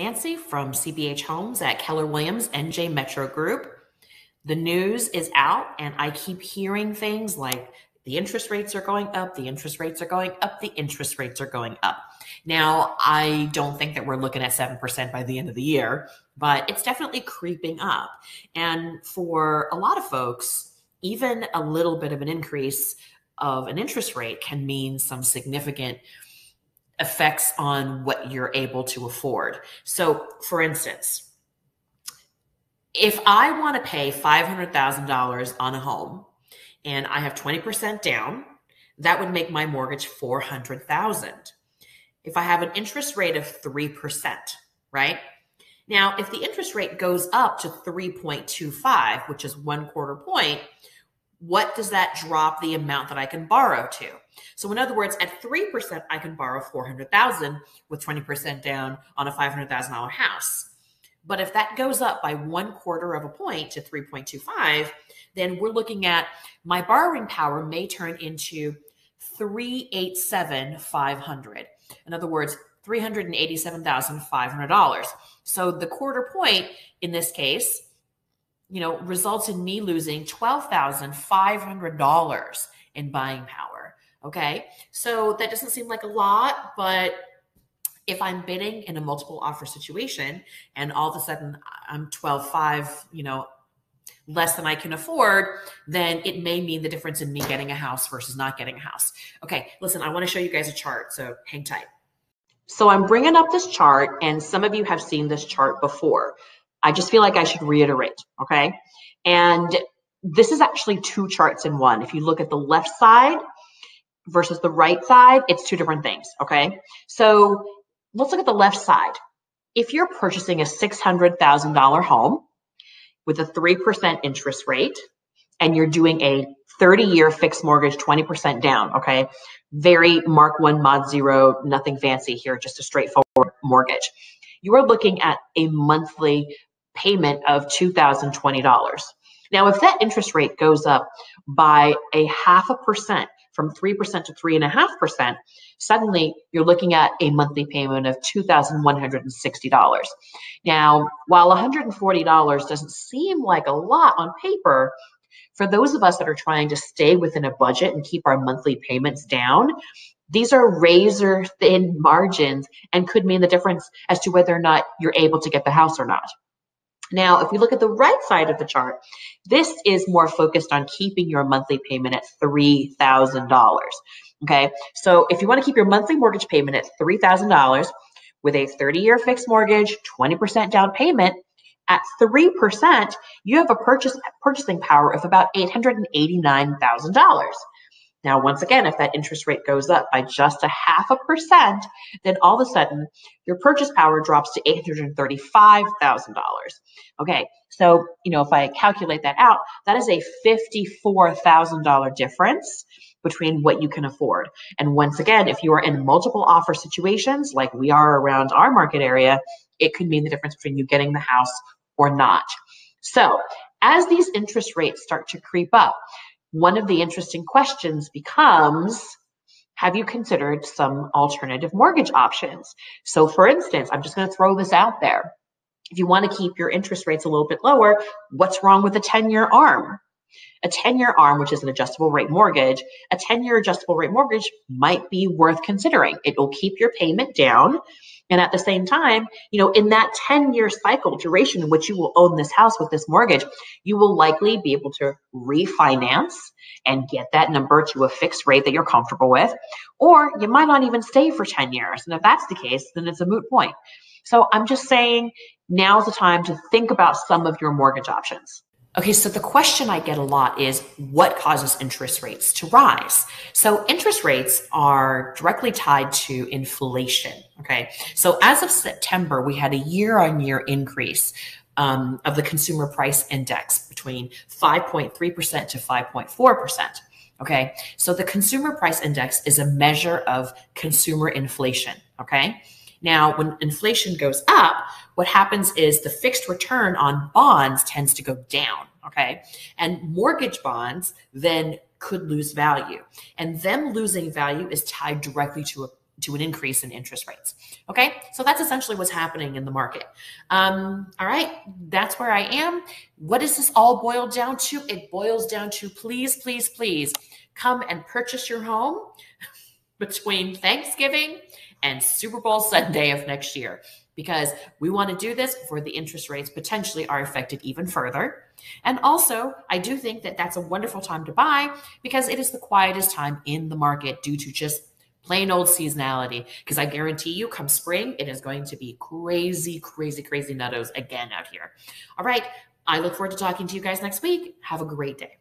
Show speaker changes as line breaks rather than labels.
Nancy from CBH Homes at Keller Williams NJ Metro Group. The news is out, and I keep hearing things like the interest rates are going up, the interest rates are going up, the interest rates are going up. Now, I don't think that we're looking at 7% by the end of the year, but it's definitely creeping up. And for a lot of folks, even a little bit of an increase of an interest rate can mean some significant effects on what you're able to afford. So, for instance, if I want to pay $500,000 on a home and I have 20% down, that would make my mortgage $400,000. If I have an interest rate of 3%, right? Now, if the interest rate goes up to 3.25, which is 1/4 point, what does that drop the amount that I can borrow to? So in other words, at 3%, I can borrow $400,000 with 20% down on a $500,000 house. But if that goes up by 1/4 point to 3.25, then we're looking at my borrowing power may turn into $387,500. In other words, $387,500. So the 1/4 point in this case, results in me losing $12,500 in buying power. Okay. So that doesn't seem like a lot, but if I'm bidding in a multiple offer situation and all of a sudden I'm 12.5, less than I can afford, then it may mean the difference in me getting a house versus not getting a house. Okay. Listen, I want to show you guys a chart. So hang tight. So I'm bringing up this chart, and some of you have seen this chart before. I just feel like I should reiterate, okay? And this is actually two charts in one. If you look at the left side versus the right side, it's two different things, okay? So let's look at the left side. If you're purchasing a $600,000 home with a 3% interest rate, and you're doing a 30-year fixed mortgage, 20% down, okay? Very Mark 1, Mod 0, nothing fancy here, just a straightforward mortgage. You are looking at a monthly payment of $2,020. Now, if that interest rate goes up by 0.5%, from 3% to 3.5%, suddenly you're looking at a monthly payment of $2,160. Now, while $140 doesn't seem like a lot on paper, for those of us that are trying to stay within a budget and keep our monthly payments down, these are razor thin margins and could mean the difference as to whether or not you're able to get the house or not. Now, if we look at the right side of the chart, this is more focused on keeping your monthly payment at $3,000. Okay, so if you want to keep your monthly mortgage payment at $3,000 with a 30-year fixed mortgage, 20% down payment, at 3%, you have a purchasing power of about $889,000. Now, once again, if that interest rate goes up by just 0.5%, then all of a sudden your purchase power drops to $835,000. Okay, so if I calculate that out, that is a $54,000 difference between what you can afford. And once again, if you are in multiple offer situations like we are around our market area, it could mean the difference between you getting the house or not. So as these interest rates start to creep up, one of the interesting questions becomes, have you considered some alternative mortgage options? So for instance, I'm just going to throw this out there. If you want to keep your interest rates a little bit lower, what's wrong with a 10-year ARM? A 10-year ARM, which is an adjustable rate mortgage, a 10-year adjustable rate mortgage might be worth considering. It will keep your payment down. And at the same time, in that 10-year cycle duration in which you will own this house with this mortgage, you will likely be able to refinance and get that number to a fixed rate that you're comfortable with. Or you might not even stay for 10 years. And if that's the case, then it's a moot point. So I'm just saying now's the time to think about some of your mortgage options. Okay, so the question I get a lot is what causes interest rates to rise? So interest rates are directly tied to inflation, okay? So as of September, we had a year-on-year increase of the consumer price index between 5.3% to 5.4%, okay? So the consumer price index is a measure of consumer inflation, okay? Now, when inflation goes up, what happens is the fixed return on bonds tends to go down, okay? And mortgage bonds then could lose value. And them losing value is tied directly to to an increase in interest rates. Okay, so that's essentially what's happening in the market. All right, that's where I am. What does this all boil down to? It boils down to please, please, please come and purchase your home between Thanksgiving and Super Bowl Sunday of next year, because we want to do this before the interest rates potentially are affected even further. And also, I do think that that's a wonderful time to buy because it is the quietest time in the market due to just plain old seasonality. Because I guarantee you, come spring, it is going to be crazy, crazy, crazy nuttos again out here. All right. I look forward to talking to you guys next week. Have a great day.